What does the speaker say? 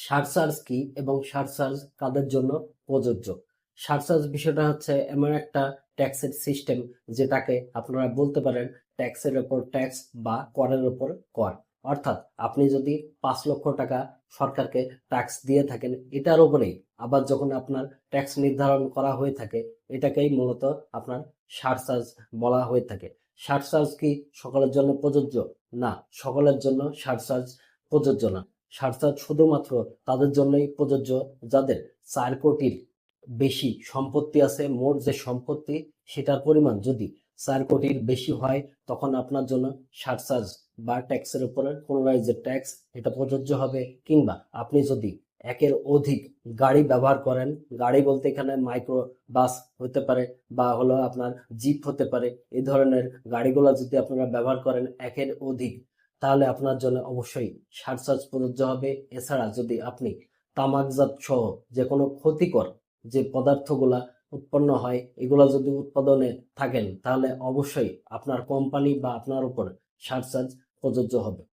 Surcharge কি এবং surcharge কাদের জন্য প্রযোজ্য? সারচার্জ বিষয়টা হচ্ছে এমন একটা ট্যাক্সের সিস্টেম, যেটাকে আপনারা বলতে পারেন ট্যাক্সের ওপর ট্যাক্স বা করের ওপর কর। অর্থাৎ আপনি যদি 5 লক্ষ টাকা সরকারকে ট্যাক্স দিয়ে থাকেন, এটার উপরেই আবার যখন আপনার ট্যাক্স নির্ধারণ করা হয়ে থাকে, এটাকেই মূলত আপনার সারচার্জ বলা হয়ে থাকে। সারচার্জ কি সকলের জন্য প্রযোজ্য? না, সকলের জন্য সারচার্জ প্রযোজ্য না। সারচার্জ শুধুমাত্র তাদের জন্যই প্রযোজ্য যাদের 4 কোটির বেশি সম্পত্তি আছে। মোট যে সম্পত্তি, সেটার পরিমাণ যদি 4 কোটির বেশি হয়, তখন আপনার জন্য সারচার্জ বা ট্যাক্সের উপরে পুনরায় যে ট্যাক্স, এটা প্রযোজ্য হবে। কিংবা আপনি যদি একের অধিক গাড়ি ব্যবহার করেন, গাড়ি বলতে এখানে মাইক্রো বাস হতে পারে বা হলো আপনার জিপ হতে পারে, এই ধরনের গাড়িগুলো যদি আপনারা ব্যবহার করেন একের অধিক, তাহলে আপনার জন্য অবশ্যই সারচার্জ প্রযোজ্য হবে। এছাড়া যদি আপনি তামাকজাত সহ যে কোনো ক্ষতিকর যে পদার্থগুলা উৎপন্ন হয়, এগুলা যদি উৎপাদনে থাকেন, তাহলে অবশ্যই আপনার কোম্পানি বা আপনার উপর সারচার্জ প্রযোজ্য হবে।